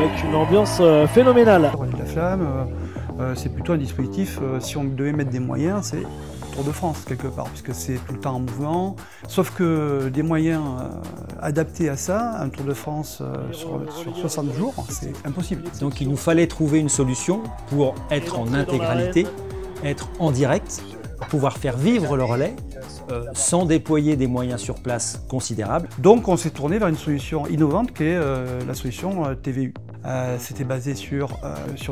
avec une ambiance phénoménale. La Flamme, c'est plutôt un dispositif, si on devait mettre des moyens, c'est Tour de France quelque part, puisque c'est tout le temps en mouvement. Sauf que des moyens adaptés à ça, un Tour de France sur 60 jours, c'est impossible. Donc il nous fallait trouver une solution pour être en intégralité, être en direct, pouvoir faire vivre le relais sans déployer des moyens sur place considérables. Donc on s'est tourné vers une solution innovante qui est la solution TVU. C'était basé sur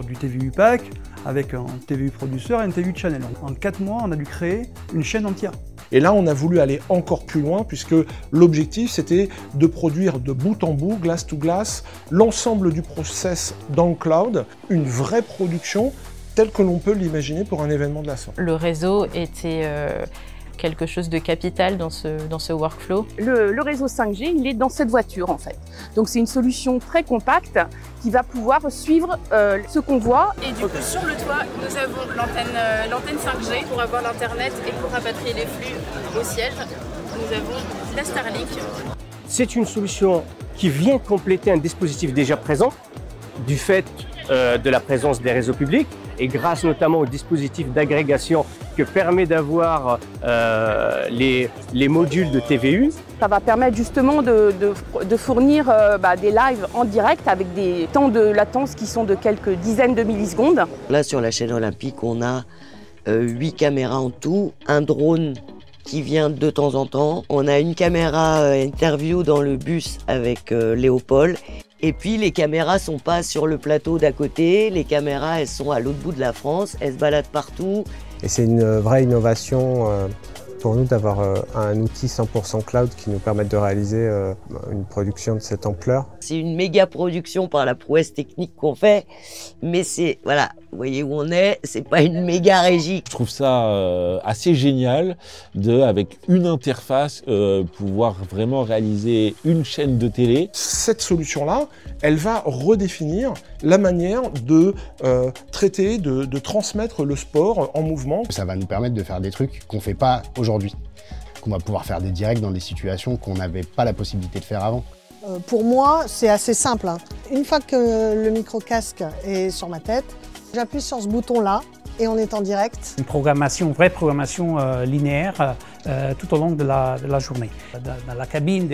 du TVU Pack avec un TVU Producer et un TVU Channel. En 4 mois, on a dû créer une chaîne entière. Et là, on a voulu aller encore plus loin puisque l'objectif, c'était de produire de bout en bout, glace to glace, l'ensemble du process dans le cloud, une vraie production telle que l'on peut l'imaginer pour un événement de la sorte. Le réseau était quelque chose de capital dans ce workflow. Le réseau 5G, il est dans cette voiture en fait. Donc c'est une solution très compacte qui va pouvoir suivre ce qu'on voit. Et du coup sur le toit, nous avons l'antenne 5G pour avoir l'internet et pour rapatrier les flux au ciel. Nous avons la Starlink. C'est une solution qui vient compléter un dispositif déjà présent du fait de la présence des réseaux publics et grâce notamment au dispositif d'agrégation que permet d'avoir les modules de TVU. Ça va permettre justement de fournir des lives en direct avec des temps de latence qui sont de quelques dizaines de millisecondes. Là sur la chaîne olympique, on a 8 caméras en tout, un drone qui vient de temps en temps. On a une caméra interview dans le bus avec Léopold. Et puis les caméras sont pas sur le plateau d'à côté, les caméras elles sont à l'autre bout de la France, elles se baladent partout. Et c'est une vraie innovation pour nous d'avoir un outil 100% cloud qui nous permette de réaliser une production de cette ampleur. C'est une méga production par la prouesse technique qu'on fait, mais c'est, voilà, vous voyez où on est, c'est pas une méga régie. Je trouve ça assez génial avec une interface, pouvoir vraiment réaliser une chaîne de télé. Cette solution-là, elle va redéfinir la manière de traiter, de transmettre le sport en mouvement. Ça va nous permettre de faire des trucs qu'on ne fait pas aujourd'hui, qu'on va pouvoir faire des directs dans des situations qu'on n'avait pas la possibilité de faire avant. Pour moi, c'est assez simple. Une fois que le micro-casque est sur ma tête, j'appuie sur ce bouton-là et on est en direct. Une programmation, vraie programmation linéaire tout au long de la journée. Dans la cabine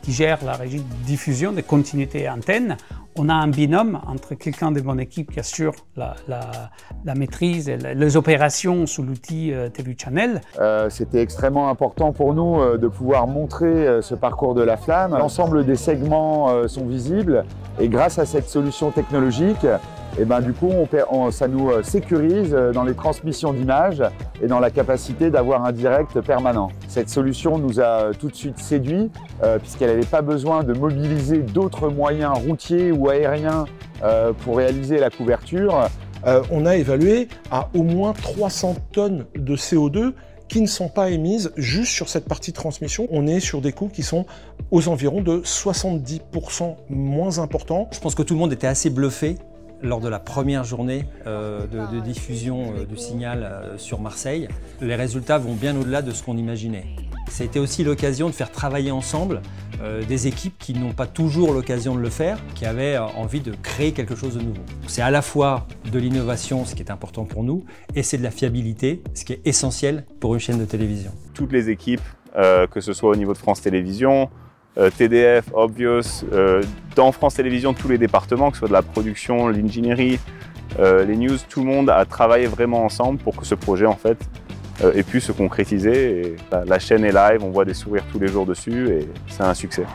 qui gère la régie de diffusion de continuité antenne, on a un binôme entre quelqu'un de mon équipe qui assure la maîtrise et les opérations sous l'outil TVU Channel. C'était extrêmement important pour nous de pouvoir montrer ce parcours de la Flamme. L'ensemble des segments sont visibles et grâce à cette solution technologique, et du coup, ça nous sécurise dans les transmissions d'images et dans la capacité d'avoir un direct permanent. Cette solution nous a tout de suite séduit puisqu'elle n'avait pas besoin de mobiliser d'autres moyens routiers ou aériens pour réaliser la couverture. On a évalué à au moins 300 tonnes de CO2 qui ne sont pas émises juste sur cette partie de transmission. On est sur des coûts qui sont aux environs de 70% moins importants. Je pense que tout le monde était assez bluffé lors de la première journée de diffusion du signal sur Marseille. Les résultats vont bien au-delà de ce qu'on imaginait. Ça a été aussi l'occasion de faire travailler ensemble des équipes qui n'ont pas toujours l'occasion de le faire, qui avaient envie de créer quelque chose de nouveau. C'est à la fois de l'innovation, ce qui est important pour nous, et c'est de la fiabilité, ce qui est essentiel pour une chaîne de télévision. Toutes les équipes, que ce soit au niveau de France Télévisions, TDF, Obvious, dans France Télévisions, tous les départements, que ce soit de la production, l'ingénierie, les news, tout le monde a travaillé vraiment ensemble pour que ce projet en fait ait pu se concrétiser. Et la chaîne est live, on voit des sourires tous les jours dessus et c'est un succès.